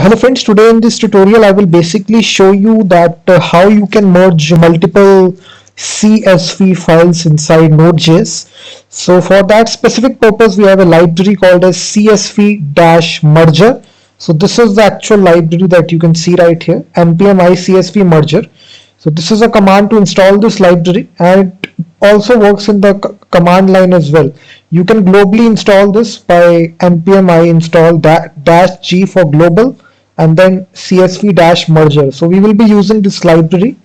Hello friends, today in this tutorial I will basically show you that how you can merge multiple CSV files inside Node.js. So for that specific purpose we have a library called as csv-merger. So this is the actual library that you can see right here, npm csv-merger. So this is a command to install this library, and it also works in the command line as well. You can globally install this by npm install -g for global and then csv-merger. So we will be using this library.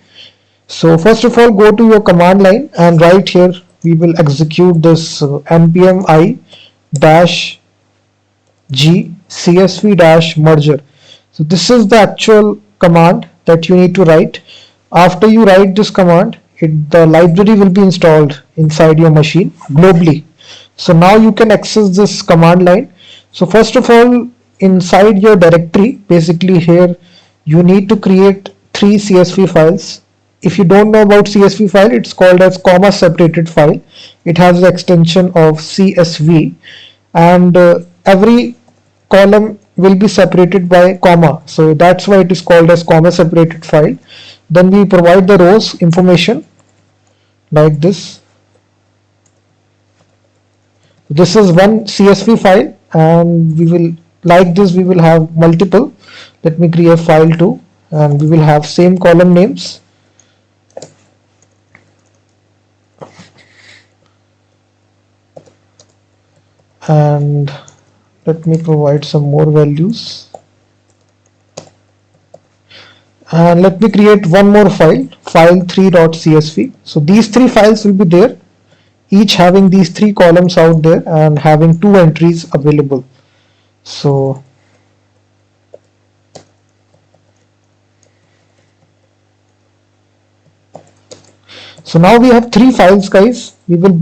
So first of all, go to your command line and right here we will execute this npm -g csv-merger. So this is the actual command that you need to write. After you write this command, the library will be installed inside your machine globally. So now you can access this command line. So first of all, inside your directory, basically here you need to create 3 CSV files. If you don't know about CSV file, it's called as comma separated file. It has the extension of CSV, and every column will be separated by comma. So that's why it is called as comma separated file. Then we provide the rows information like this. This is one CSV file, and we will, like this, we will have multiple. Let me create file 2, and we will have same column names. And let me provide some more values. And let me create one more file, file3.csv. So these 3 files will be there, each having these 3 columns out there and having 2 entries available. So now we have 3 files, guys. We will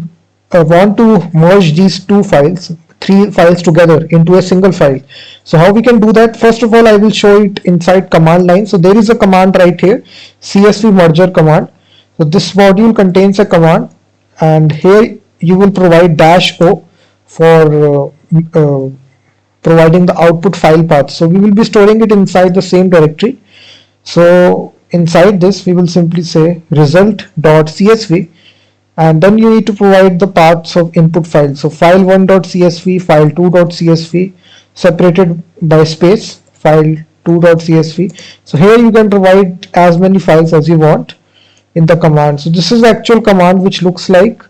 want to merge these 2 files, 3 files together into a single file. So how we can do that? First of all, I will show it inside command line. So there is a command right here, csv-merger command. So this module contains a command, and here you will provide -o for providing the output file path. So we will be storing it inside the same directory. So inside this we will simply say result.csv, and then you need to provide the paths of input files. So file1.csv, file2.csv, separated by space, file2.csv. So here you can provide as many files as you want in the command. So this is the actual command, which looks like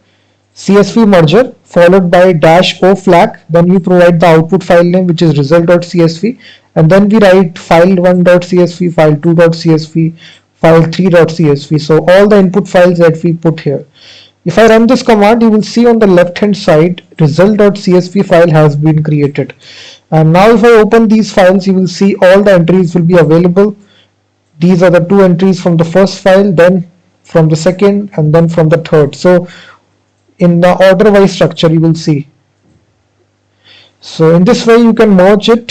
csv-merger followed by -o flag. Then you provide the output file name, which is result.csv, and then we write file1.csv, file2.csv, file3.csv. So all the input files that we put here. If I run this command, you will see on the left hand side result.csv file has been created. And now if I open these files, you will see all the entries will be available. These are the 2 entries from the first file, then from the second, and then from the third. So in the order wise structure you will see. So in this way you can merge it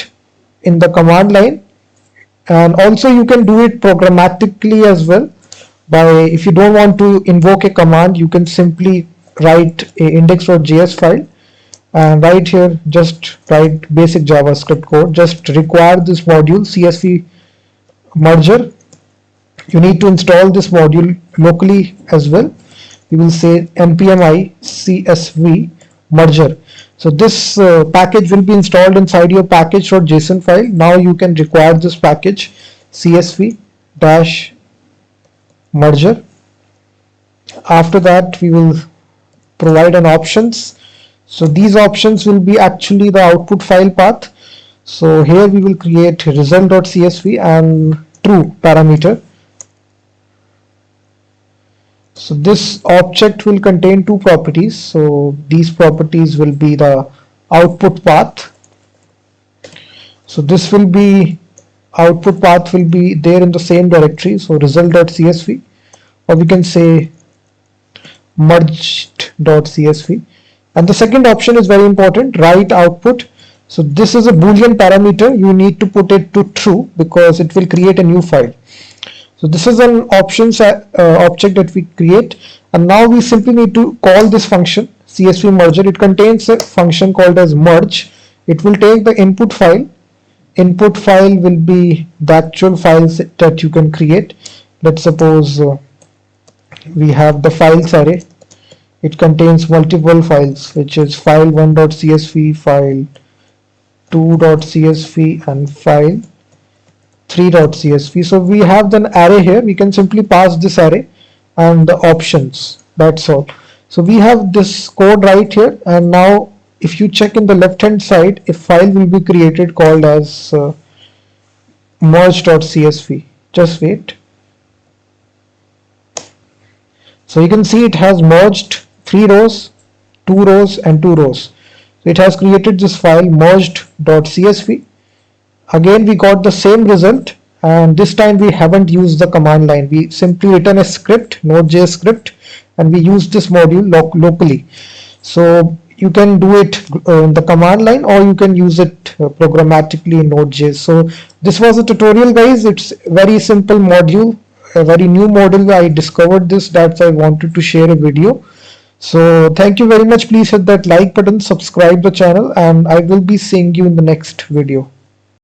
in the command line, and also you can do it programmatically as well. By, if you don't want to invoke a command, you can simply write a index.js file, and right here just write basic JavaScript code. Just require this module csv-merger. You need to install this module locally as well. You will say npm csv-merger. So this package will be installed inside your package.json file. Now you can require this package csv-merger. After that we will provide an options. So these options will be actually the output file path. So here we will create result.csv and true parameter. So this object will contain 2 properties. So these properties will be the output path. So this will be, output path will be there in the same directory. So result.csv, or we can say merged.csv. And the second option is very important, write output. So this is a boolean parameter. You need to put it to true because it will create a new file. So this is an options object that we create, and now we simply need to call this function csv-merger. It contains a function called as merge. It will take the input file input file will be the actual files that you can create. Let's suppose we have the files array. It contains multiple files, which is file1.csv, file 2.csv, and file 3.csv. So we have an array here. We can simply pass this array and the options. That's all. So we have this code right here, and now if you check in the left hand side, a file will be created called as merge.csv. Just wait. So you can see it has merged 3 rows, 2 rows, and 2 rows. So it has created this file merged.csv. Again, we got the same result, and this time we haven't used the command line. We simply written a script, Node.js script, and we use this module locally. So you can do it in the command line, or you can use it programmatically in Node.js. So this was a tutorial, guys. It's a very simple module, a very new module. I discovered this, that's why I wanted to share a video. So thank you very much. Please hit that like button, subscribe the channel, and I will be seeing you in the next video.